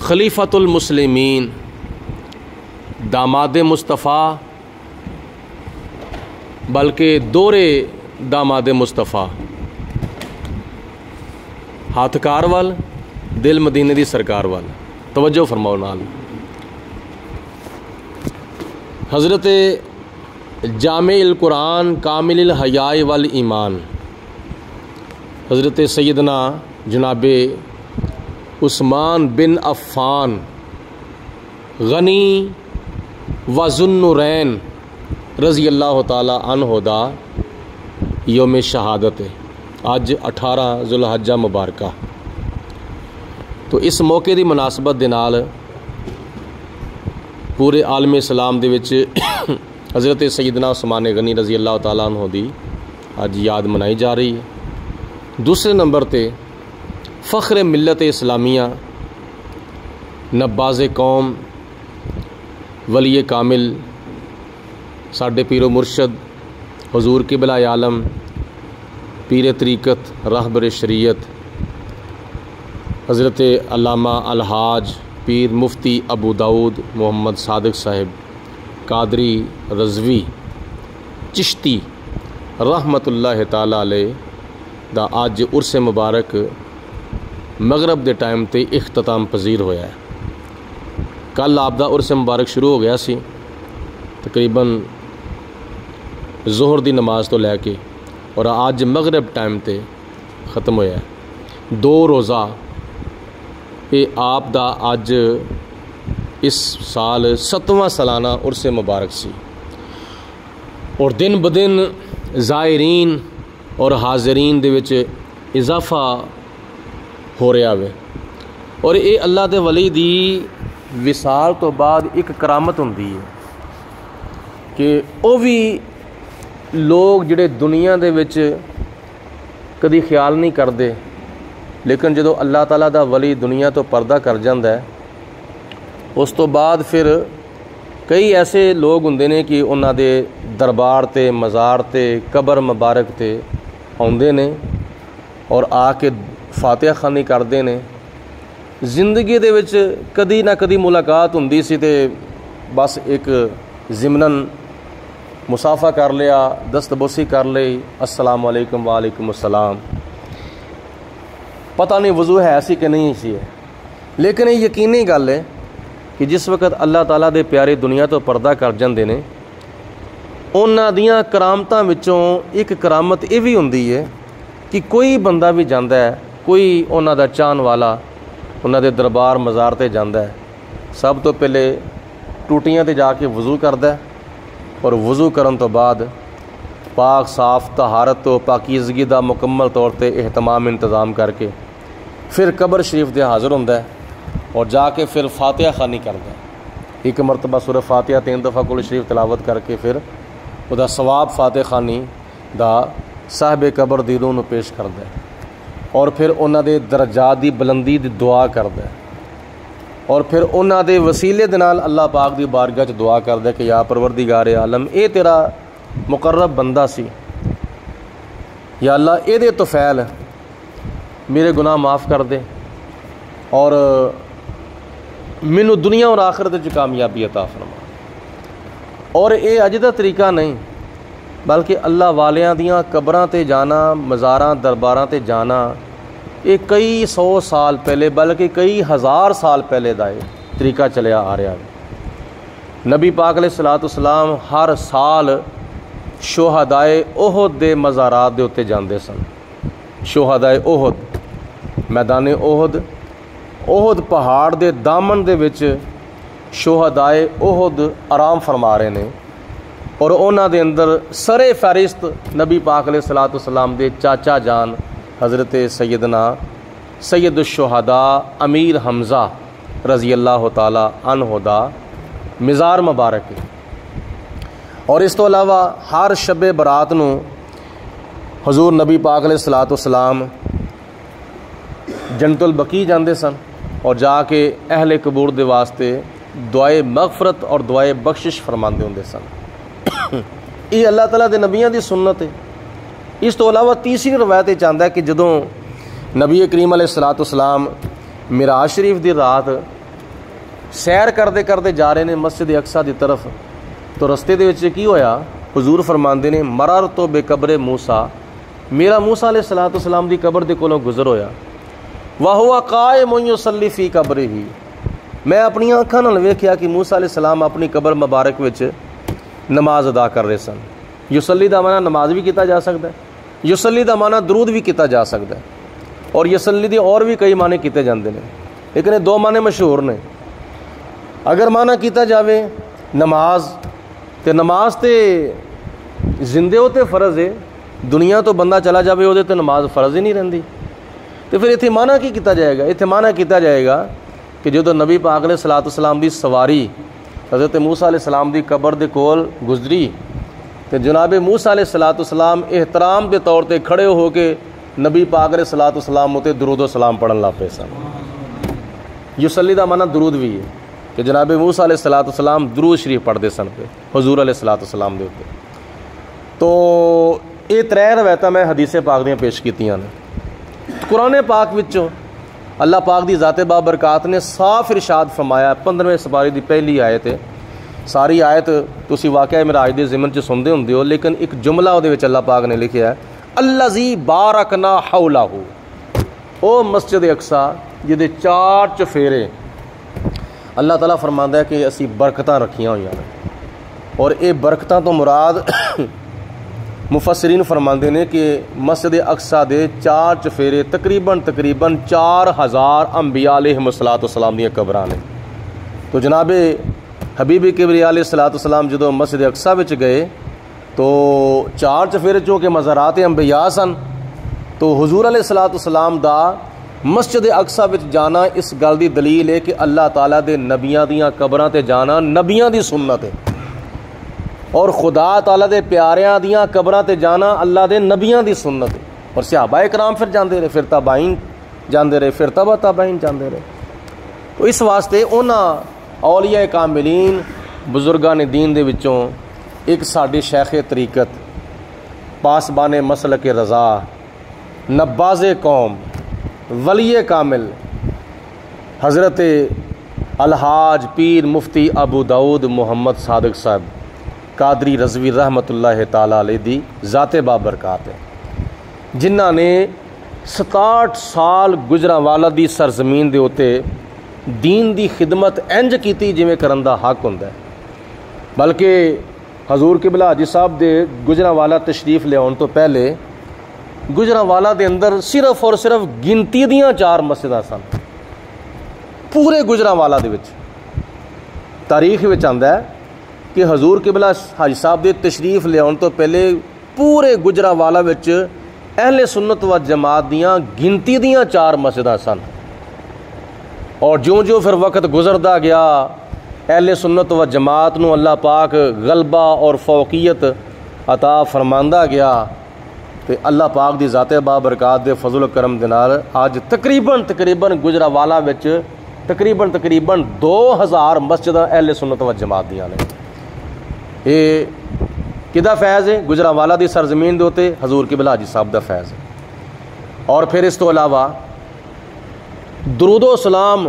خلیفۃ المسلمین داماد مصطفیٰ بلکہ دورے داماد مصطفیٰ ہاتھ کار وال دل مدینے دی سرکار وال توجہ فرماؤ نال حضرت جامع القرآن کامل الحیاء والایمان حضرت سیدنا جناب عثمان بن عفان غنی و ذوالنورین رضی اللہ تعالی عنہ دا یوم شہادت ہے اج 18 ذوالحجہ مبارکہ. تو اس موقع دی مناسبت دے نال پورے عالم اسلام دے وچ حضرت سیدنا عثمان غنی رضی اللہ تعالیٰ عنہ دی اج یاد منائی جا رہی ہے. دوسرے نمبر تے فخر ملت اسلامیہ نباز قوم ولی کامل ساڈے پیر و مرشد حضور قبلہ عالم پیر طریقت راہبر شریعت حضرت علامہ الحاج پیر مفتی ابو داؤد محمد صادق صاحب قادری رضوی چشتی رحمت اللہ تعالی علیہ دا اج عرس مبارک مغرب دے ٹائم تے اختتام پذیر ہویا ہے. کل آپ دا عرس مبارک شروع ہو گیا سی تقریباً ظہر دی نماز تو لے کے اور آج مغرب ٹائم تے ختم ہویا ہے. 2 روزہ یہ آپ دا اج اس سال 7واں سالانہ عرس مبارک سی اور دن بدن زائرین اور حاضرین دے وچ اضافہ ہو رہا ہے. اور یہ اللہ دے ولی دی وصال تو بعد ایک کرامت ہوندی ہے کہ وہ بھی لوگ جڑے دنیا دے وچ کدی خیال نہیں کرتے لیکن جدو اللہ تعالیٰ دا ولی دنیا تو پردہ کر جاندہ ہے اس تو بعد پھر کئی ایسے لوگ ہوندے نے کہ انہاں دے دربار تے مزار تے قبر مبارک تے آندے نے اور آ کے فاتحہ خوانی کردے نے. زندگی دے وچ کدی نہ کدی ملاقات ہوندی سی تے بس ایک ضمناً مصافحہ کر لیا دستبوسی کر لئی السلام علیکم وعلیکم السلام. پتہ نہیں وضو ہے سی کہ نہیں سی ہے لیکن یہ یقینی گل ہے کہ جس وقت اللہ تعالیٰ دے پیارے دنیا تو پردہ کر جاندے نے انہاں دیاں کرامتاں وچوں ایک کرامت یہ بھی ہوندی ہے کہ کوئی بندہ بھی جاندا ہے کوئی انہاں دا چاہن والا انہاں دے دربار مزار تے جاندا ہے سب تو پہلے ٹوٹیاں تے جا کے وضو کردا ہے اور وضو کرن تو بعد پاک صاف طہارت تو پاکیزگی دا مکمل طور تے اہتمام انتظام کر کے پھر قبر شریف دے حاضر ہوندا ہے اور جا کے پھر فاتحہ خوانی کردا ہے. ایک مرتبہ سورہ فاتحہ 3 دفعہ کل شریف تلاوت کر کے پھر وہ دا ثواب فاتحہ خوانی دا صاحب قبر دی روح نو پیش کردا ہے اور پھر انہاں دے درجات دی بلندی دی دعا کردا ہے اور پھر انہاں دے وسیلے دے نال اللہ پاک دی بارگاہ چ دعا کردا ہے کہ یا پروردگار عالم اے تیرا مقرب بندہ سی یا اللہ اے دے توفیل میرے گناہ معاف کر دے اور مینو دنیا اور آخرت وچ کامیابی عطا فرما. اور اے اج دا طریقہ نہیں بلکہ اللہ والیاں دیاں قبراں تے جانا مزاراں درباراں تے جانا یہ کئی 100 سال پہلے بلکہ کئی 1000 سال پہلے دا یہ طریقہ چلیا آ رہا ہے. نبی پاک علیہ الصلوۃ والسلام ہر سال شہدائے احد دے مزارات دے اتے جاندے سن. شہدائے احد میدان احد پہاڑ دے دامن دے وچ شہدائے احد آرام فرما رہے نے اور انہاں دے اندر سر فہرست نبی پاک علیہ الصلوۃ والسلام دے چاچا جان حضرت سیدنا سید الشہداء امیر حمزہ رضی اللہ تعالی عنہ دا مزار مبارک ہے. اور اس تو علاوہ ہر شب برات نو حضور نبی پاک علیہ الصلوۃ والسلام جنت البقیع جاندے سن اور جا کے اہل قبور دے واسطے دعائے مغفرت اور دعائے بخشش فرماندے ہوندے سن. یہ اللہ تعالیٰ دے نبیوں دی سنت ہے. اس تو علاوہ تیسری روایت چاہتا ہے کہ جدوں نبی کریم علیہ الصلوۃ والسلام معراج شریف دی رات سیر کرتے کرتے جا رہے ہیں مسجد اقصی کی طرف، تو رستے دے وچ کی ہویا، حضور فرماندے نے مرر تو بے قبر موسیٰ، میرا موسیٰ علیہ السلام دی قبر دے کولوں گزر ہویا، وَهُوَ قَائِمٌ يُصَلِّي فِي قَبْرِهِ، میں اپنی آنکھاں نال ویکھیا کہ موسیٰ علیہ السلام اپنی قبر مبارک وچ نماز ادا کر رہے سن۔ یصلی دا معنی نماز بھی کیتا جا سکتا ہے، یصلی دا معنی درود بھی کیتا جا سکتا ہے، اور یصلی دے اور بھی کئی معنی کیتے جاندے نے، لیکن یہ دو معنی مشہور نے۔ اگر معنی کیتا جاوے نماز، تے نماز تے زندے ہوتے فرض ہے، دنیا تو بندہ چلا جاوے وہ تے نماز فرض ہی نہیں رہندی، تو پھر اتنے معنی کی کیتا جائے گا؟ اتنے معنی کیتا جائے گا کہ جدو نبی پاک علیہ السلام دی سواری حضرت موسیٰ علیہ السلام دی قبر دے کول گزری، تو جناب موسیٰ علیہ السلام احترام دے طور تے کھڑے ہو کے نبی پاک علیہ السلام تے درود و سلام پڑھن لگ پے سن۔ یصلی دا معنی درود بھی ہے کہ جناب موسیٰ علیہ السلام درود شریف پڑھتے سن پہ حضور علیہ السلام دے اوپر۔ تو یہ ترے روایتاں میں حدیث پاک دیاں پیش کیتیاں نے۔ قرآن پاک وچوں اللہ پاک دی ذات بابرکات نے صاف ارشاد فرمایا، 15ویں سپارے دی پہلی آیت ہے، ساری آیت تسی واقعہ معراج دے ضمن چ سنتے ہوندے ہو، لیکن ایک جملہ دے وچ اللہ پاک نے لکھیا ہے الذی بارکنا حولہ، او مسجد اقصی جدے چار چفیرے اللہ تعالیٰ فرماندا ہے کہ اسی برکتاں رکھیاں ہوئیاں نے، اور اے برکتاں تو مراد مفسرین فرماندے نے کہ مسجد اقصی دے چار چفیرے تقریباً 4000 انبیاء علیہ السلام دیاں قبراں نے۔ تو جناب حبیب کبریا علیہ السلام جدو مسجد اقصی وچ گئے تو چار چفیرے چونکہ مزارات انبیاء سن، تو حضور علیہ السلام دا مسجد اقصی وچ جانا اس گل دی دلیل ہے کہ اللہ تعالیٰ دے نبیاں دیاں قبراں تے جانا نبیاں دی سنت ہے، اور خدا تعالیٰ دے پیاریاں دیاں قبراں تے جانا اللہ دے نبیاں دی سنت ہے۔ اور صحابہ کرام پھر جاندے رہے، پھر تابعین جاندے رہے، پھر تبع تابعین جاندے رہے۔ تو اس واسطے انہاں اولیاء کاملین بزرگان دین دے وچوں ایک ساڈے شیخ طریقت، پاسبان مسلک رضا، نباز قوم، ولی کامل حضرت الحاج پیر مفتی ابو داؤد محمد صادق صاحب قادری رضوی رحمت اللہ تعالیٰ علیہ دی ذات بابرکات ہے، جنہاں نے 67 سال گجرانوالا دی سرزمین دے ہوتے دین دی خدمت انج کیتی جویں کرن دا حق ہوندا ہے۔ بلکہ حضور قبلہ حاجی صاحب دے گجرانوالا تشریف لے آن تو پہلے گجرانوالا دے اندر صرف اور صرف گنتی دیاں 4 مسجداں سن پورے گجرانوالا دے وچ۔ تاریخ وچ آندا ہے کہ حضور قبلہ حاجی صاحب دے تشریف لے آن تو پہلے پورے گجرانوالا وچ اہل سنت و جماعت دیاں گنتی دیاں 4 مسجداں سن، اور جوں جوں پھر وقت گزردا گیا اہل سنت و جماعت نو اللہ پاک غلبہ اور فوقیت عطا فرماندا گیا، تے اللہ پاک دی ذات بابرکات دے فضل و کرم دے نال اج تقریباً گجرانوالا وچ تقریباً 2000 مسجداں اہل سنت و جماعت دیاں نے۔ یہ کدا فیض ہے؟ گجرانوالا دی سرزمین دے ہوتے حضور قبلہ حاجی صاحب دا فیض ہے۔ اور پھر اس تو علاوہ درود و سلام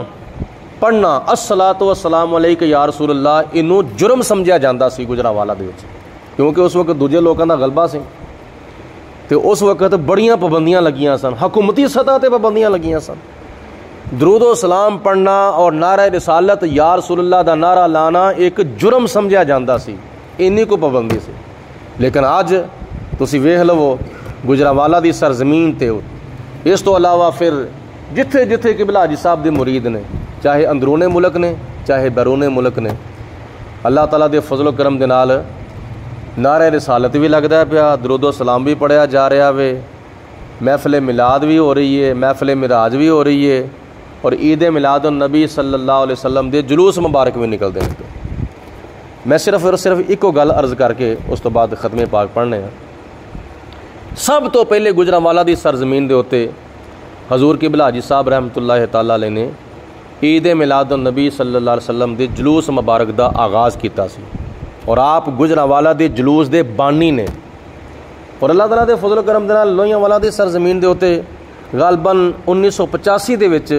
پڑھنا، الصلاۃ والسلام علیک یا رسول اللہ، انہوں جرم سمجھا جاندہ سی گجرانوالا دے وچ، کیونکہ اس وقت دوجے لوگوں دا غلبہ سی، تو اس وقت بڑیاں پابندیاں لگیاں سن، حکومتی سطح تے پابندیاں لگیاں سن۔ درود و سلام پڑھنا اور نعرہ رسالت یا رسول اللہ دا نعرہ لانا ایک جرم سمجھا جاندہ سی، اینی کو پابندی سی۔ لیکن آج تسی ویکھ لو گجرانوالا دی سرزمین تے اس تو علاوہ پھر جتھے جتھے قبلہ حاجی صاحب دے مرید نے، چاہے اندرون ملک نے چاہے بیرون ملک نے، اللہ تعالیٰ دے فضل و کرم دے نال نعرہ رسالت بھی لگدا پیا، درود و سلام بھی پڑھیا جا رہا وے، محفل میلاد بھی ہو رہی ہے، محفل معراج بھی ہو رہی ہے، اور عید میلاد النبی صلی اللہ علیہ وسلم دے جلوس مبارک بھی نکلتے ہیں۔ میں صرف ایکو گل عرض کر کے اس تو بعد ختم پاک پڑھنے ہیں۔ سب تو پہلے گجرانوالا دی سرزمین دے ہوتے حضور قبلہ حاجی صاحب رحمۃ اللہ تعالیٰ علیہ نے عید میلاد النبی صلی اللہ علیہ وسلم دے جلوس مبارک دا آغاز کیتا سی، اور آپ گجرانوالا دے جلوس دے بانی نے، اور اللہ تعالیٰ دے فضل و کرم دے نال لوہیاں والا دی سرزمین دے ہوتے غالباً 1985 دے وچ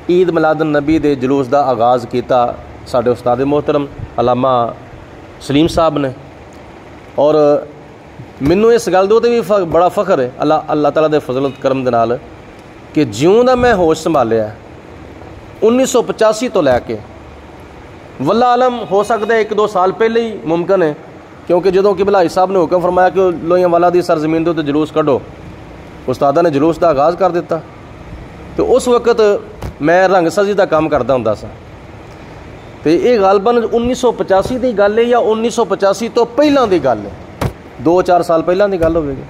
عید میلاد النبی دے جلوس دا آغاز کیتا ساڈے استاد محترم علامہ سلیم صاحب نے، اور مینوں اس گل دے بھی بڑا فخر ہے اللہ تعالیٰ دے فضل و کرم دے نال کہ جیوں دا میں ہوش سنبھالیا 1985 تو لے کے واللہ عالم ہو سکتا ہے 1-2 سال پہلے ہی ممکن ہے، کیونکہ جدوں کہ بھلائی صاحب نے حکم فرمایا کہ لوہیاں والا دی سرزمین دے جلوس کڈو، استادہ نے جلوس دا آغاز کر دیتا، تو اس وقت میں رنگ سازی دا کام کردا ہوندا سا، تو یہ غالباً 1985 دی گل ہے یا 1985 تو پہلاں دی گل ہے، 2-4 سال پہلاں دی گل ہوے گی۔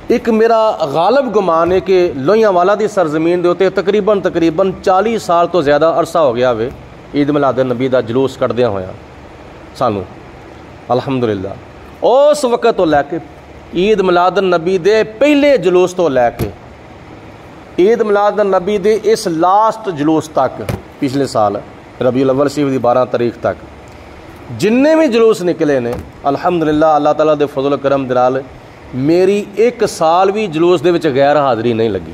ایک میرا غالب گمان ہے کہ لوہیاں والا دی سرزمین دے ہوتے تقریباً 40 سال تو زیادہ عرصہ ہو گیا ہوئے عید میلاد النبی دا جلوس کردیا ہویا سانوں الحمدللہ۔ اس وقت تو لے کے عید میلاد النبی دے پہلے جلوس تو لے کے عید میلاد النبی دے اس لاسٹ جلوس تک پچھلے سال ربیع الاول شریف دی 12 تاریخ تک جننے بھی جلوس نکلے نے الحمدللہ اللہ تعالیٰ دے فضل و کرم دے نال میری 1 سال بھی جلوس دے وچ غیر حاضری نہیں لگی۔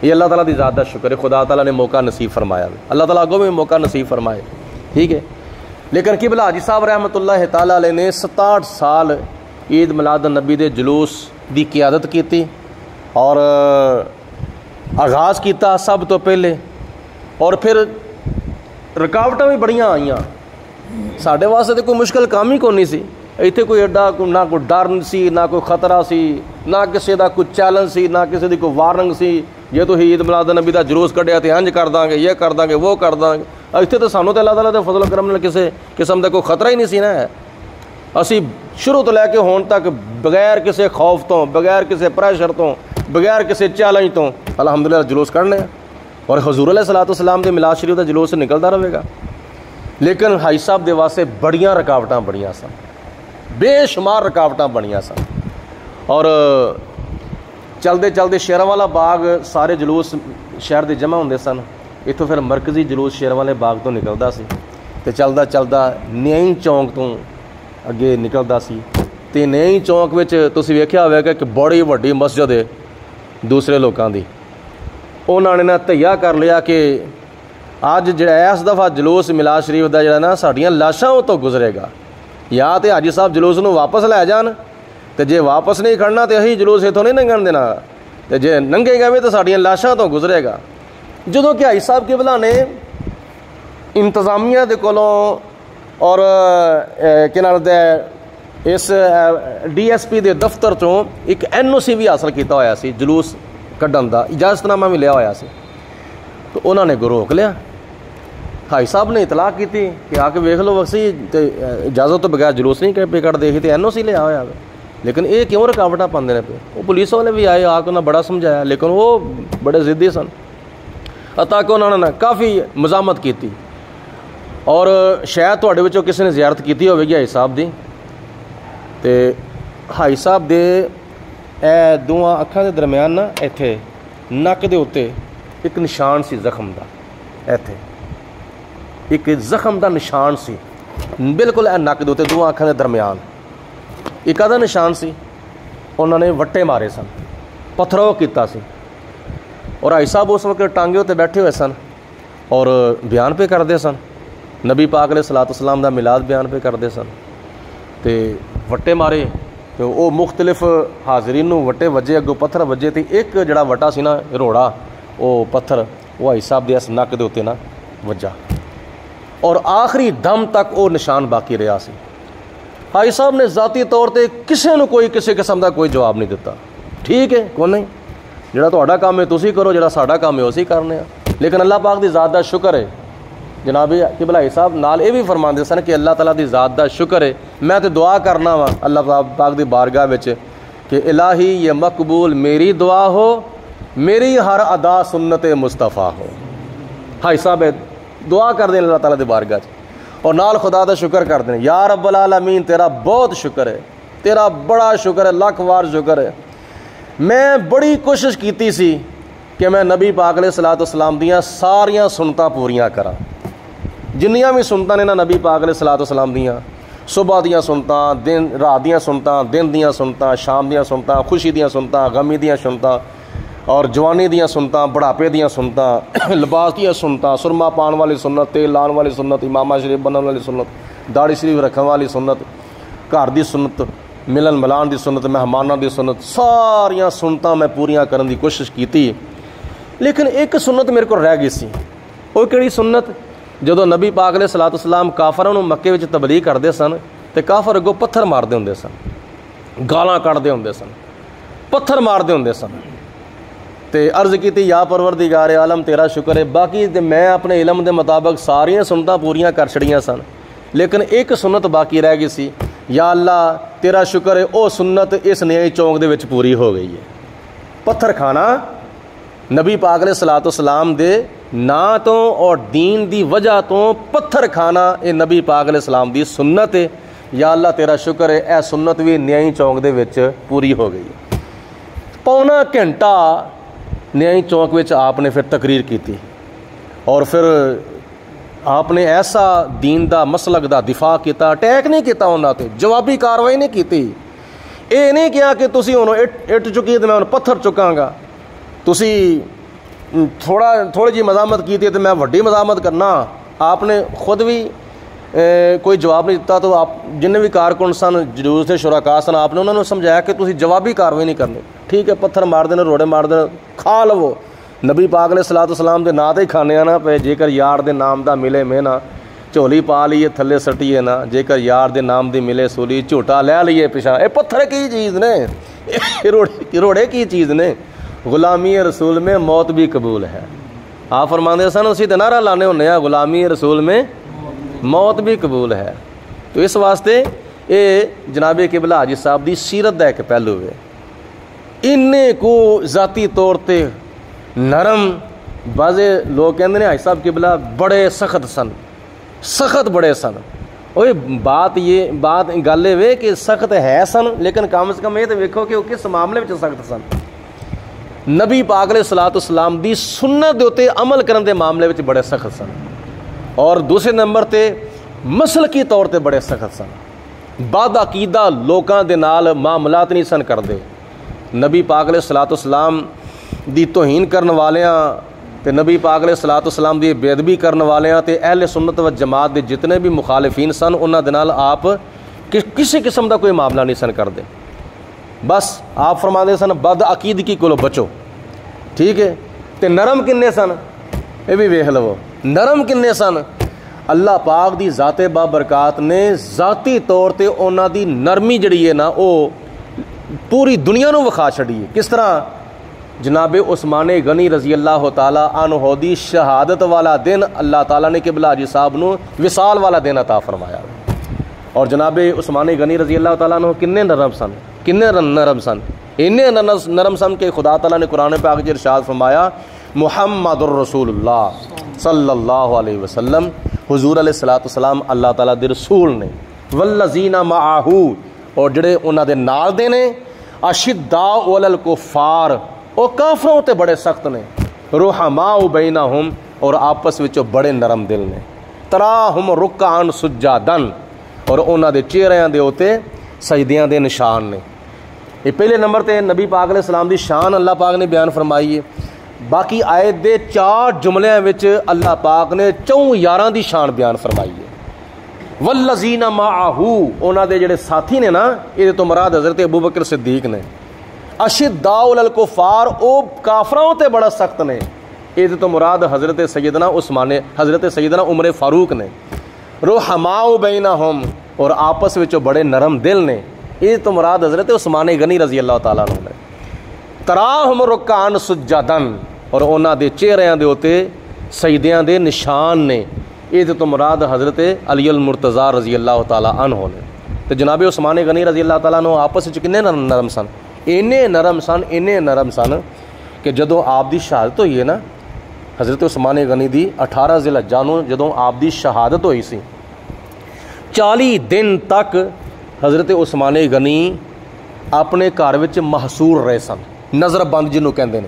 یہ اللہ تعالیٰ دی ذات دا شکر ہے، خدا تعالیٰ نے موقع نصیب فرمایا، اللہ تعالیٰ اگوں میں موقع نصیب فرمائے، ٹھیک ہے۔ لیکن قبلہ حاجی صاحب رحمۃ اللہ تعالیٰ علیہ نے 67 سال عید میلاد النبی دے جلوس دی قیادت کیتی اور آغاز کیتا سب تو پہلے، اور پھر رکاوٹاں بھی بڑیاں آئیاں، ساڈے واسطے کوئی مشکل کام ہی کونی سی، ایتھے کوئی ایڈا نہ کوئی ڈر سی، نہ کوئی خطرہ سی، نہ کسی دا کوئی چیلنج سی، نہ کسی دی کوئی وارننگ سی جے تو عید میلاد النبی دا جلوس کڈیا تے انج کر داں گے، یہ کر داں گے، وہ کر داں گے۔ ایتھے تو سانوں تے اللہ تعالیٰ دے فضل و کرم نال کسی قسم دا کوئی خطرہ ہی نہیں سی نا، اسی شروع تو لے کے ہون تک بغیر کسی خوف تو، بغیر کسی پریشر تو، بغیر کسی چیلنج تو الحمدللہ جلوس کرنے ہیں، اور حضور علیہ الصلوۃ والسلام دے میلاد شریف دا جلوس نکلدا رہے گا۔ لیکن حاج صاحب دے واسطے بڑیاں رکاوٹاں بڑیاں سن، بے شمار رکاوٹاں بڑیاں سن، اور چلدے چلدے شیراں والا باغ سارے جلوس شہر دے جمع ہوندے سن، اتوں پھر مرکزی جلوس شیراں والے باغ تو نکلدا سی تے چلدا چلدا نیائی چونک تو اگے نکلدا سی، تے نیائی چونک وچ تسی ویکھیا ہوئے گا کہ بڑی وڈی مسجد ہے دوسرے لوکاں دی، انہاں نے نہ تہیا کر لیا کہ اج جڑا اس دفعہ جلوس میلاد شریف دا جڑا نا ساڈیاں لاشاں تو گزرے گا، یا تے حاجی صاحب جلوس نو واپس لے جان، تے جے واپس نہیں کھڑنا تے اہی جلوس اتوں نہیں لنگھن دینا، تے جے لنگھے گا تو ساڈیاں لاشاں تو گزرے گا۔ جدوں کہ حاجی صاحب قبلہ نے انتظامیہ دے کولوں اور کہ نال دے اس ڈی ایس پی دے دفتر چوں ایک NOC بھی حاصل کیتا ہویا سی جلوس کڈن دا، اجازت نامہ بھی لیا ہویا سی، تو انہوں نے روک لیا۔ حاج صاحب نے اطلاع کی کہ آ کے ویکھ لو وسی اجازت تو بغیر جلوس نہیں پہ کر دے تے NOC لیا ہوا، لیکن یہ کیوں رکاوٹاں پاندے نے پہ؟ وہ پولیس والے بھی آئے، آ کے انہیں بڑا سمجھایا، لیکن وہ بڑے ضدی سن، حتیٰ کہ انہوں نے کافی مزاحمت کی، اور شاید تواڈے وچوں کسی نے زیارت کیتی ہوے گی حاج صاحب دی، تے حاج صاحب دے اے دوواں اکھاں دے درمیان نا ایتھے نک دے اوتے ایک نشان سی زخم دا، ایتھے ایک زخم دا نشان سی بالکل اے نک دے اوتے دوواں اکھاں دے درمیان ایک آدھا نشان سی، انہوں نے وٹے مارے سن، پتھرو کیتا سی، اور حاج صاحب اس وقت ٹانگے ہوتے بیٹھے ہوئے سن اور بیان پہ کرتے سن، نبی پاک علیہ الصلوۃ والسلام دا میلاد بیان پہ کرتے سن، تے وٹے مارے، تو وہ مختلف حاضرین نو وٹے وجے، اگوں پتھر وجے، تے ایک جڑا وٹا سی نا روڑا وہ پتھر وہ حاج صاحب دے اس نک دے اوتے نا وجا، اور آخری دم تک وہ نشان باقی رہا سی۔ حاج صاحب نے ذاتی طور تے کسے نو کوئی کسی قسم دا کوئی جواب نہیں دیتا، ٹھیک ہے کوئی نہیں، جڑا تہاڈا کام ہے تسی کرو، جڑا ساڈا کام ہے اسی کرنے ہیں، لیکن اللہ پاک دی ذات دا شکر ہے، جناب قبلہ حاج صاحب نال یہ بھی فرماندے سن کہ اللہ تعالیٰ دی ذات دا شکر ہے، میں تے دعا کرنا وا اللہ پاک دی بارگاہ وچ کہ الہی یہ مقبول میری دعا ہو، میری ہر ادا سنت مصطفیٰ ہو۔ حاج صاحب دعا کر دیں اللہ تعالیٰ دی بارگاہ وچ، اور نال خدا دا شکر کر دیں، یا رب العالمین تیرا بہت شکر ہے، تیرا بڑا شکر ہے، لاکھ وار شکر ہے، میں بڑی کوشش کیتی سی کہ میں نبی پاک علیہ الصلوۃ والسلام دیاں ساریاں سنتاں پوریاں کراں، جنیاں بھی سنتاں نے نا نبی پاک علیہ الصلوۃ والسلام دیاں، صبح دیاں سنتاں، دن رات دیاں سنتاں، دن دیاں سنتاں، شام دیاں سنتاں، خوشی دیاں سنتاں، غمی دیاں سنتاں، اور جوانی دیاں سنتاں، بڑھاپے دیاں سنتاں، لباس دیاں سنتاں، سرما پان والی سنت، تیل لان والی سنت، امامہ شریف بنن والی سنت، داڑھی شریف رکھن والی سنت، گھر دی سنت، ملن ملان دی سنت، مہماناں دی سنت، ساریاں سنتاں میں پوریاں کرن دی کوشش کیتی، لیکن ایک سنت میرے کو رہ گئی سی۔ وہ کہڑی سنت؟ جدو نبی پاک علیہ الصلوۃ والسلام کافراں نوں مکے وچ تبلیغ کردے سن تے کافر اگوں پتھر ماردے ہوندے سن، گالاں کڈدے ہوندے سن، پتھر ماردے ہوندے سن، تے عرض کیتی یا پروردگار عالم تیرا شکر ہے، باقی تے میں اپنے علم دے مطابق ساریاں سنتاں پوریاں کر چھڑیاں سن، لیکن ایک سنت باقی رہ گئی سی۔ یا اللہ تیرا شکر ہے او سنت اس نیائی چونک دے وچ پوری ہو گئی ہے۔ پتھر کھانا نبی پاک علیہ الصلوۃ والسلام دے نا تو اور دین دی وجہ تو پتھر کھانا اے نبی پاک علیہ السلام دی سنت ہے۔ یا اللہ تیرا شکر ہے اے سنت بھی نیائی چونک دے وچ پوری ہو گئی ہے۔ پونا گھنٹہ نیائی چونک وچ آپ نے پھر تقریر کی تھی، اور پھر آپ نے ایسا دین دا مسلک دا دفاع کیتا، اٹیک نہیں کیتا انہاں تے، جوابی کاروائی نہیں کیتی۔ اے نہیں کیا کہ تسی ہن اٹ چکی تے میں ہن پتھر چکاں گا، تسی تھوڑی جی مزاحمت کی تو میں وڈی مزاحمت کرنا۔ آپ نے خود بھی کوئی جواب نہیں دیتا، تو آپ جن بھی کارکن سن، جلوس سے شرکا سن، آپ نے انہوں نے سمجھایا کہ تسی جوابی کاروائی نہیں کرنی، ٹھیک ہے پتھر مار دینا، روڑے مار دینا، کھا لو، نبی پاک علیہ الصلوۃ والسلام دے نا تے کھانے آ نا پے، جے کر یار دے نام دا ملے میں نا جھولی پا لیے تھلے سٹیے نا، جے کر یار دے نام دی ملے سولی جھوٹا لے لیے پیچھا۔ اے پتھر کی چیز نے، روڑے کی چیز نے، غلامی رسول میں موت بھی قبول ہے۔ آپ فرماندے سن اسی تے نعرہ لانے ہونے ہیں، غلامی رسول میں موت بھی قبول ہے۔ تو اس واسطے اے جناب قبلہ حاجی صاحب دی سیرت دا ایک پہلو ہے، انہیں کو ذاتی طور تے نرم، بعضے لوگ کہندے نے حاجی صاحب قبلہ بڑے سخت سن، سخت بڑے سن۔ اوے بات گل یہ کہ سخت ہے سن، لیکن کم از کم یہ تو ویکھو کہ وہ کس معاملے میں سخت سن۔ نبی پاک علیہ الصلوۃ والسلام دی سنت دے اوتے عمل کرن دے معاملے وچ بڑے سخت سن، اور دوسرے نمبر تے مسلکی طور تے بڑے سخت سن، بد عقیدہ لوکاں دے نال معاملات نہیں سن کردے۔ نبی پاک علیہ الصلوۃ والسلام دی توہین کرن والیاں تے نبی پاک علیہ الصلوۃ والسلام دی بے ادبی کرن والیاں تے اہل سنت و جماعت دے جتنے بھی مخالفین سن، انہاں دے نال آپ کسی قسم دا کوئی معاملہ نہیں سن کردے۔ بس آپ فرماندے سن بد عقیدگی کولو بچو، ٹھیک ہے۔ تے نرم کنے سن، یہ بھی ویکھ لو، نرم کنے سن۔ اللہ پاک دی ذات بابرکات نے ذاتی طور تے انہاں دی نرمی جڑی ہے نا او پوری دنیا نو وکھا چھڑی ہے۔ کس طرح؟ جناب عثمان غنی رضی اللہ تعالی عنہ دی شہادت والا دن اللہ تعالیٰ نے قبلہ حاجی صاحب نو وصال والا دن عطا فرمایا، اور جناب عثمان غنی رضی اللہ تعالیٰ عنہ کنے نرم سن، کنے نرم سن، انہیں نرم سن کہ خدا تعالیٰ نے قرآن پاک میں ارشاد فرمایا محمد الرسول اللہ صلی اللہ علیہ وسلم، حضور علیہ الصلوۃ والسلام اللہ تعالیٰ دے رسول نے، والذین معہ، اور جڑے انہاں دے نال دے نے، اشداء علی الکفار، او کافروں تے بڑے سخت نے، رحماء بینہم، اور آپس وچ بڑے نرم دل نے، تراہم رکعا سجادا، اور انہاں دے چہریاں دے اوتے سجدیاں دے نشان نے۔ یہ پہلے نمبر تے نبی پاک علیہ السلام دی شان اللہ پاک نے بیان فرمائی ہے۔ باقی آیت دے 4 جملیاں وچ اللہ پاک نے 4 یاراں دی شان بیان فرمائی ہے۔ والذین معہ، انہاں دے جڑے ساتھی نے نا، یہ تو مراد حضرت ابوبکر صدیق نے۔ اشداء علی الکفار، او کافراں تے بڑا سخت نے، یہ تو مراد حضرت سیدنا عثمان، حضرت سیدنا عمر فاروق نے۔ رحماء بینہم، اور آپس وچ بڑے نرم دل نے، یہ تو مراد حضرت عثمان غنی رضی اللہ تعالیٰ عنہ نے۔ تراہم رکعا سجدا، اور انہاں دے چہریاں دے اوتے سجدیاں دے نشان نے، یہ تو مراد حضرت علی المرتضیٰ رضی اللہ تعالیٰ عنہ نے۔ تو جناب عثمان غنی رضی اللہ تعالیٰ عنہ آپس وچ کنے نرم سن، اینے نرم سن کہ جدوں آپ دی شہادت ہوئی ہے نا، حضرت عثمان غنی دی 18 ذی الحجہ نوں جدوں آپ دی شہادت ہوئی سی، 40 دن تک حضرت عثمان غنی اپنے گھر وچ محصور رہے سن، نظر بند جنوں کہندے نے۔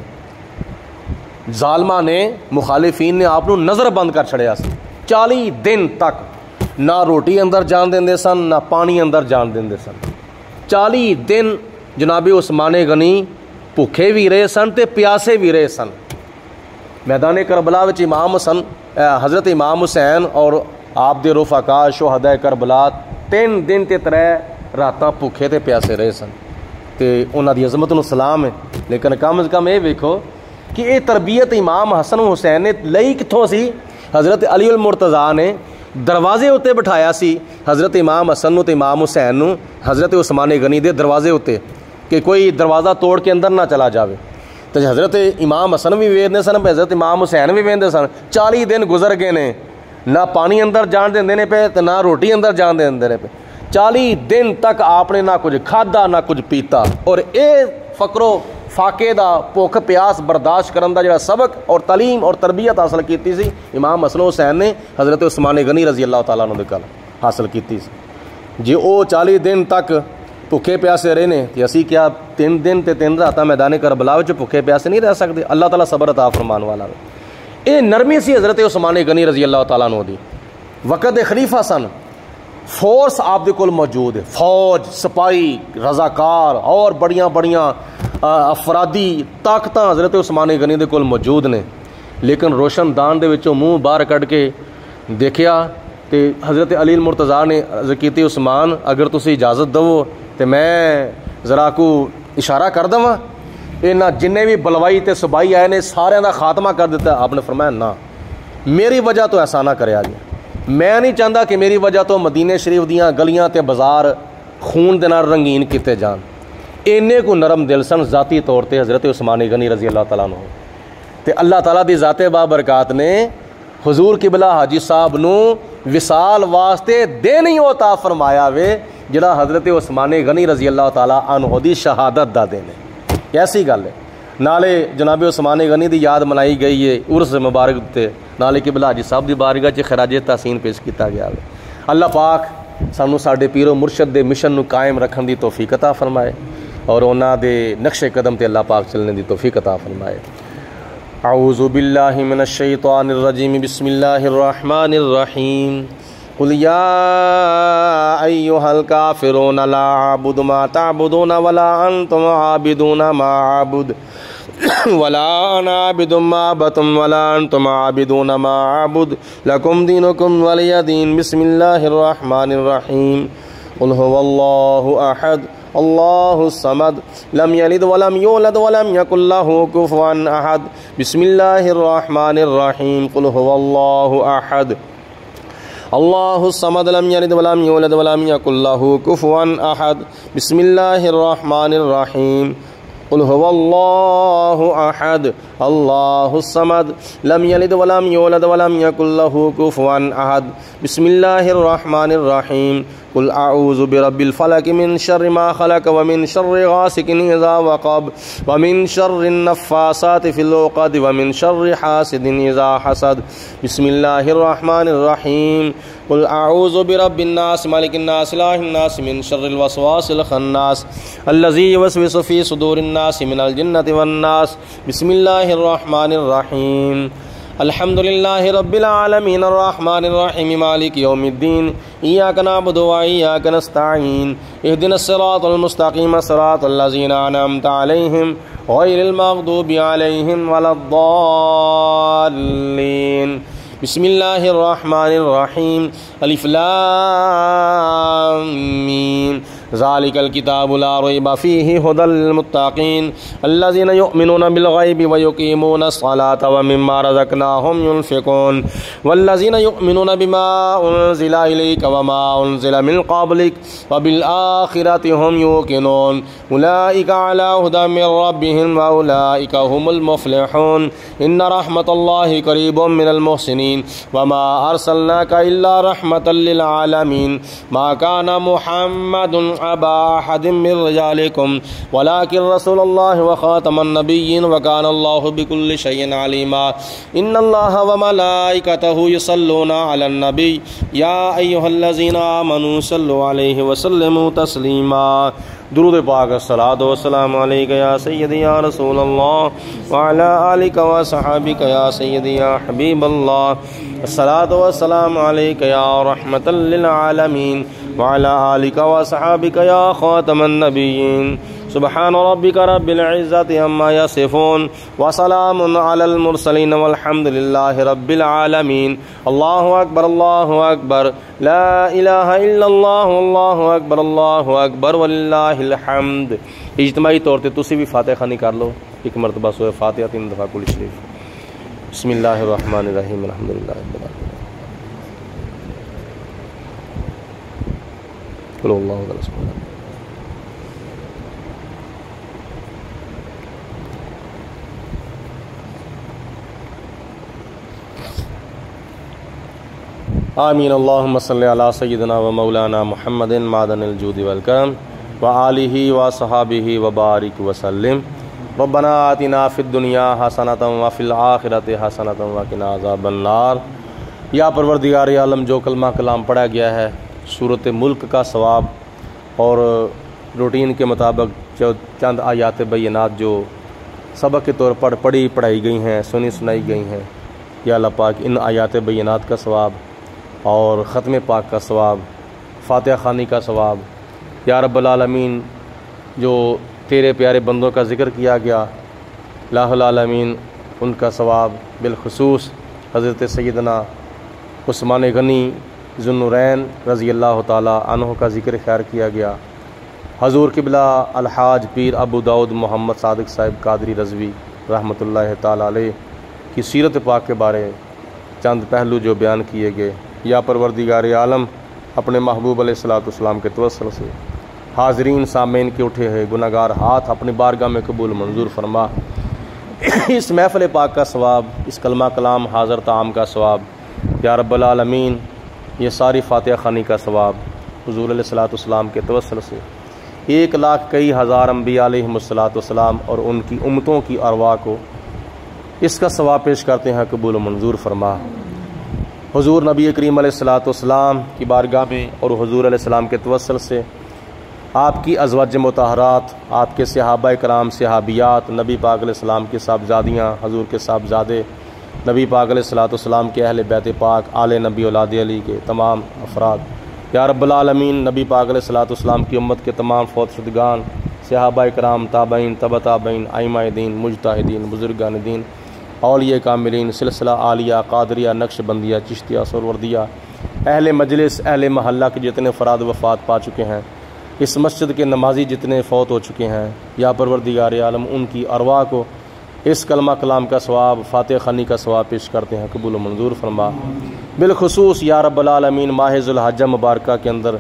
ظالماں نے، مخالفین نے آپ نو نظر بند کر چھڑیا سی، 40 دن تک نہ روٹی اندر جان دیندے سن، نہ پانی اندر جان دیندے سن۔ 40 دن جناب عثمان غنی ਭੁੱਖੇ ਵੀ ਰਹੇ ਸਨ ਤੇ ਪਿਆਸੇ ਵੀ ਰਹੇ ਸਨ। ਮੈਦਾਨ ਕਰਬਲਾ ਵਿੱਚ ਇਮਾਮ ਹਸਨ ਹਜ਼ਰਤ ਇਮਾਮ ਹੁਸੈਨ ਔਰ ਆਪ ਦੇ ਰਫਾਕਾ ਸ਼ੁਹਦਾ ਕਰਬਲਾ 3 ਦਿਨ ਤੇ 3 ਰਾਤਾਂ ਭੁੱਖੇ ਤੇ ਪਿਆਸੇ ਰਹੇ ਸਨ ਤੇ ਉਹਨਾਂ ਦੀ ਅਜ਼ਮਤ ਨੂੰ ਸਲਾਮ ਹੈ। ਲੇਕਿਨ ਕਮ ਅਜ਼ ਕਮ ਇਹ ਵੇਖੋ ਕਿ ਇਹ ਤਰਬੀਅਤ ਇਮਾਮ ਹਸਨ ਹੁਸੈਨ ਨੇ ਲਈ ਕਿੱਥੋਂ ਸੀ। ਹਜ਼ਰਤ ਅਲੀ ਅਲ ਮੁਰਤਜ਼ਾ ਨੇ ਦਰਵਾਜ਼ੇ ਉੱਤੇ ਬਿਠਾਇਆ ਸੀ ਹਜ਼ਰਤ ਇਮਾਮ ਹਸਨ ਨੂੰ ਤੇ ਇਮਾਮ ਹੁਸੈਨ ਨੂੰ ਹਜ਼ਰਤ ਉਸਮਾਨ ਗਨੀ ਦੇ ਦਰਵਾਜ਼ੇ ਉੱਤੇ ਕਿ ਕੋਈ ਦਰਵਾਜ਼ਾ ਤੋੜ ਕੇ ਅੰਦਰ ਨਾ ਚਲਾ ਜਾਵੇ। ਤੇ ਹਜ਼ਰਤ ਇਮਾਮ ਹਸਨ ਵੀ ਵੇਖਦੇ ਸਨ, ਹਜ਼ਰਤ ਇਮਾਮ ਹੁਸੈਨ ਵੀ ਵੇਖਦੇ ਸਨ। 40 ਦਿਨ ਗੁਜ਼ਰ ਗਏ ਨੇ, ਨਾ ਪਾਣੀ ਅੰਦਰ ਜਾਣ ਦਿੰਦੇ ਨੇ ਪਏ ਤੇ ਨਾ ਰੋਟੀ ਅੰਦਰ ਜਾਣ ਦਿੰਦੇ ਨੇ ਪਏ। 40 ਦਿਨ ਤੱਕ ਆਪਨੇ ਨਾ ਕੁਝ ਖਾਧਾ ਨਾ ਕੁਝ ਪੀਤਾ। ਔਰ ਇਹ ਫਕਰੋ ਫਾਕੇ ਦਾ ਭੁੱਖ ਪਿਆਸ ਬਰਦਾਸ਼ਤ ਕਰਨ ਦਾ ਜਿਹੜਾ ਸਬਕ ਔਰ ਤਾਲੀਮ ਔਰ ਤਰਬੀਅਤ ਹਾਸਲ ਕੀਤੀ ਸੀ ਇਮਾਮ ਹਸਨ ਹੁਸੈਨ ਨੇ ਹਜ਼ਰਤ ਉਸਮਾਨ ਗਨੀ ਰਜ਼ੀ ਅੱਲਾਹ ਤਾਲਾ ਨੂੰ ਦੇ ਕੋਲ ਹਾਸਲ ਕੀਤੀ ਸੀ। ਜੇ ਉਹ 40 ਦਿਨ ਤੱਕ ਭੁੱਖੇ ਪਿਆਸੇ ਰਹੇ ਨੇ ਤੇ ਅਸੀਂ ਕਿਆ 3 ਦਿਨ ਤੇ 3 ਰਾਤਾਂ ਮੈਦਾਨ ਕਰਬਲਾ ਵਿੱਚ ਭੁੱਖੇ ਪਿਆਸੇ ਨਹੀਂ ਰਹਿ ਸਕਦੇ। ਅੱਲਾਹ ਤਾਲਾ ਸਬਰ ਅਤਾ ਫਰਮਾਉਣ ਵਾਲਾ। ਇਹ ਨਰਮੀ ਸੀ ਹਜ਼ਰਤ ਉਸਮਾਨ ਗਨੀ ਰਜ਼ੀ ਅੱਲਾਹ ਤਾਲਾ ਨੂੰ ਦੀ। ਵਕਤ ਦੇ ਖਲੀਫਾ ਸਨ, ਫੋਰਸ آپ دے کول موجود ہے، فوج سپاہی رضاکار اور بڑیاں افرادی طاقتاں حضرت عثمان غنی دے کول موجود نے۔ لیکن روشن دان دے وچوں منہ باہر کڈ کے دیکھیا تے حضرت علی المرتضیٰ نے عرض کیتی عثمان اگر تسی اجازت دو تے میں ذرا کو اشارہ کر دواں، انہاں جنے بھی بلوائی تے صبائی آئے نے سارے دا خاتمہ کر دیتا۔ آپ نے فرمایا نہ، میری وجہ تو ایسا نہ کریا جی، میں نہیں چاہتا کہ میری وجہ تو مدینہ شریف دیاں گلیاں تے بازار خون دے نال رنگین کیتے جان۔ اینے کو نرم دل سن ذاتی طور تے حضرت عثمان غنی رضی اللہ تعالیٰ عنہ تے اللہ تعالیٰ دی ذات بابرکات نے حضور قبلہ حاجی صاحب نو وصال واسطے دن ہی عطا فرمایا وے جڑا حضرت عثمان غنی رضی اللہ تعالیٰ عنہ دی شہادت دا دن ہے۔ کیسی گل ہے۔ نالے جناب عثمان غنی دی یاد منائی گئی ہے عرس مبارک تے، نالے قبلہ حاجی صاحب دی بارگاہ چ خراج تحسین پیش کیتا گیا ہے۔ اللہ پاک سانو ساڈے پیر و مرشد دے مشن نو قائم رکھن دی توفیق عطا فرمائے اور انہاں دے نقش قدم تے اللہ پاک چلنے دی توفیق عطا فرمائے۔ اعوذ باللہ من الشیطان الرجیم، بسم اللہ الرحمن الرحیم۔ قل یا ایھا الکافرون لا اعبد ما تعبدون ولا انتم عابدون ما اعبد ولا انا عابد ما عبدتم ولا انتم عابدون ما اعبد لكم دينكم ولي دين۔ بسم الله الرحمن الرحيم۔ قل هو الله احد الله الصمد لم يلد ولم يولد ولم يكن له كفوا احد۔ بسم الله الرحمن الرحيم۔ قل هو الله احد الله الصمد لم يلد ولم يولد ولم يكن له كفوا احد۔ بسم الله الرحمن الرحيم۔ قل هو الله احد الله الصمد لم يلد ولم يولد ولم يكن له كفوا احد۔ بسم الله الرحمن الرحيم۔ قل اعوذ برب الفلق من شر ما خلق ومن شر غاسق اذا وقب ومن شر النفاثات في العقد ومن شر حاسد اذا حسد۔ بسم الله الرحمن الرحيم۔ قل اعوذ برب الناس ملك الناس اله الناس من شر الوسواس الخناس الذي يوسوس في صدور الناس من الجنة والناس۔ بسم الله الرحمن الرحيم۔ الحمد لله رب العالمين الرحمن الرحيم مالك يوم الدين إياك نعبد وإياك نستعين اهدنا الصراط المستقيم صراط الذين أنعمت عليهم غير المغضوب عليهم ولا الضالين۔ بسم الله الرحمن الرحيم۔ الف لام میم۔ ذلك الكتاب لا ريب فيه هدى للمتقين الذين يؤمنون بالغيب ويقيمون الصلاة ومما رزقناهم ينفقون والذين يؤمنون بما أنزل إليك وما أنزل من قبلك وبالآخرة هم يوقنون أولئك على هدى من ربهم وأولئك هم المفلحون۔ إن رحمة الله قريب من المحسنين وما أرسلناك إلا رحمة للعالمين۔ ما كان محمد أبا أحد من رجالكم ولكن رسول الله وخاتم النبيين وكان الله بكل شيء عليما۔ إن الله وملائكته يصلون على النبي يا أيها الذين آمنوا صلوا عليه وسلموا تسليما۔ درود پاک الصلاۃ والسلام علیک یا سیدی یا رسول اللہ وعلی آلک و صحابک یا سیدی یا حبیب اللہ۔ الصلاۃ والسلام علیک یا رحمۃ للعالمین وعلی آلک و صحابک یا خاتم النبیین۔ سبحان ربک رب العزت عما یصفون وسلام علی المرسلین والحمد للہ رب العالمین۔ اللہ اکبر اللہ اکبر، لا الہ الا اللہ، اللہ اکبر اللہ اکبر وللہ الحمد۔ اجتماعی طور تے تسی بھی فاتحہ خوانی کر لو، ایک مرتبہ سورہ فاتحہ 3 دفعہ کل شریف۔ بسم اللہ الرحمن الرحیم، الحمدللہ رب العالمین، قل اللہ احد بسم اللہ۔ آمین۔ اللہم صلی علی سیدنا و مولانا محمد معدن الجود والکرم وآلہ وصحابہ وبارک وسلم۔ ربنا آتنا فی الدنیا حسنۃ وفی الآخرۃ حسنۃ وقنا عذاب النار۔ یا پروردگار عالم، جو کلمہ کلام پڑھا گیا ہے سورۃ ملک کا ثواب اور روٹین کے مطابق جو چند آیات بینات جو سبق کے طور پر پڑھائی گئی ہیں، سنائی گئی ہیں، یا اللہ پاک ان آیات بینات کا ثواب اور ختم پاک کا ثواب، فاتحہ خوانی کا ثواب، یا رب العالمین جو تیرے پیارے بندوں کا ذکر کیا گیا الہ العالمین ان کا ثواب، بالخصوص حضرت سیدنا عثمان غنی ذو النورین رضی اللہ تعالی عنہ کا ذکر خیر کیا گیا، حضور قبلہ الحاج پیر ابو داؤد محمد صادق صاحب قادری رضوی رحمۃ اللہ تعالی علیہ کی سیرت پاک کے بارے چند پہلو جو بیان کیے گئے، یا پروردگار عالم اپنے محبوب علیہ الصلوۃ والسلام کے توسل سے حاضرین سامعین کے اٹھے ہوئے گناہگار ہاتھ اپنی بارگاہ میں قبول منظور فرما۔ اس محفل پاک کا ثواب، اس کلمہ کلام حاضر تعام کا ثواب، یا رب العالمین یہ ساری فاتحہ خوانی کا ثواب حضور علیہ الصلوۃ والسلام کے توسل سے 1,00,000 انبیاء علیہم الصلوۃ والسلام اور ان کی امتوں کی ارواح کو اس کا ثواب پیش کرتے ہیں، قبول و منظور فرما۔ حضور نبی کریم علیہ الصلوۃ والسلام کی بارگاہ میں اور حضور علیہ السلام کے توسل سے آپ کی ازواج مطہرات، آپ کے صحابہ کرام، صحابیات، نبی پاک علیہ السلام کی صاحبزادیاں، حضور کے صاحبزادے، نبی پاک علیہ الصلوۃ والسلام کے اہل بیت پاک، آل نبی اولاد علی کے تمام افراد، یا رب العالمین نبی پاک علیہ الصلوۃ والسلام کی امت کے تمام فوت شدگان، صحابہ کرام، تابعین، تبع تابعین، ائمہ دین، مجتہدین، بزرگان دین، اولیاء کاملین، سلسلہ عالیہ، قادریہ، نقش بندیہ، چشتیہ، سروردیہ، اہل مجلس، اہل محلہ کے جتنے فراد وفات پا چکے ہیں، اس مسجد کے نمازی جتنے فوت ہو چکے ہیں، یا پروردگار عالم ان کی ارواح کو اس کلمہ کلام کا ثواب، فاتحہ خوانی کا ثواب پیش کرتے ہیں، قبول و منظور فرما۔ بالخصوص یا رب العالمین ماہ ذو الحجہ مبارکہ کے اندر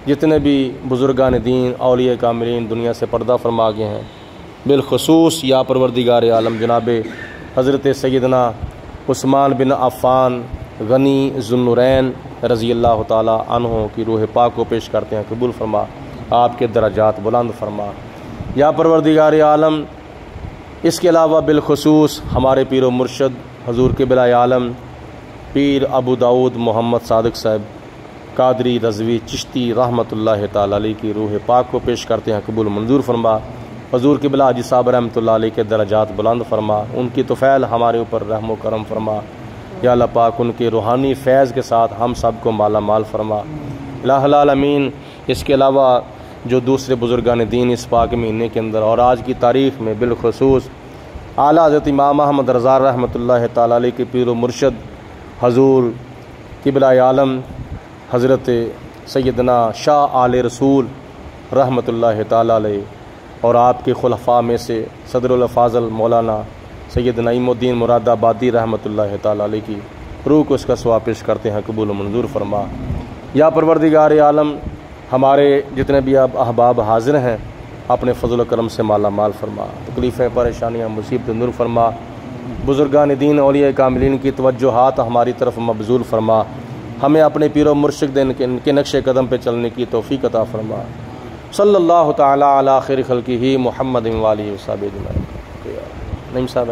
جتنے بھی بزرگان دین، اولیاء کاملین دنیا سے پردہ فرما گئے ہیں، بالخصوص یا پروردگار عالم جناب حضرت سیدنا عثمان بن عفان غنی ذو النورین رضی اللہ تعالی عنہ کی روح پاک کو پیش کرتے ہیں، قبول فرما، آپ کے درجات بلند فرما۔ یا پروردگار عالم اس کے علاوہ بالخصوص ہمارے پیر و مرشد حضور قبلہ عالم پیر ابو داؤد محمد صادق صاحب قادری رضوی چشتی رحمۃ اللہ تعالی علیہ کی روح پاک کو پیش کرتے ہیں، قبول منظور فرما۔ حضور قبلہ حاجی صاحب رحمۃ اللہ علیہ کے درجات بلند فرما، ان کی طفیل ہمارے اوپر رحم و کرم فرما، یا اللہ پاک ان کے روحانی فیض کے ساتھ ہم سب کو مالا مال فرما۔ الہ العالمین اس کے علاوہ جو دوسرے بزرگان دین اس پاک مہینے کے اندر اور آج کی تاریخ میں بالخصوص اعلیٰ حضرت امام احمد رضا رحمۃ اللہ تعالی علیہ کے پیر و مرشد حضور قبلہ عالم حضرت سیدنا شاہ آل رسول رحمۃ اللہ تعالی علیہ اور آپ کے خلفاء میں سے صدر الفاضل مولانا سید نعیم الدین مراد آبادی رحمۃ اللہ تعالی علیہ کی روح کو اس کا ثواب پیش کرتے ہیں، قبول و منظور فرما۔ یا پروردگار عالم ہمارے جتنے بھی اب احباب حاضر ہیں اپنے فضل و کرم سے مالا مال فرما، تکلیفیں، پریشانیاں، مصیبتیں دور فرما، بزرگان دین، اولیاء کاملین کی توجہات ہماری طرف مبذول فرما، ہمیں اپنے پیر و مرشد کے نقش قدم پہ چلنے کی توفیق عطا فرما۔ صلی اللہ تعالی علی خیر خلقہ محمد و آلہ و صحبہ اجمعین۔ نعیم صاحب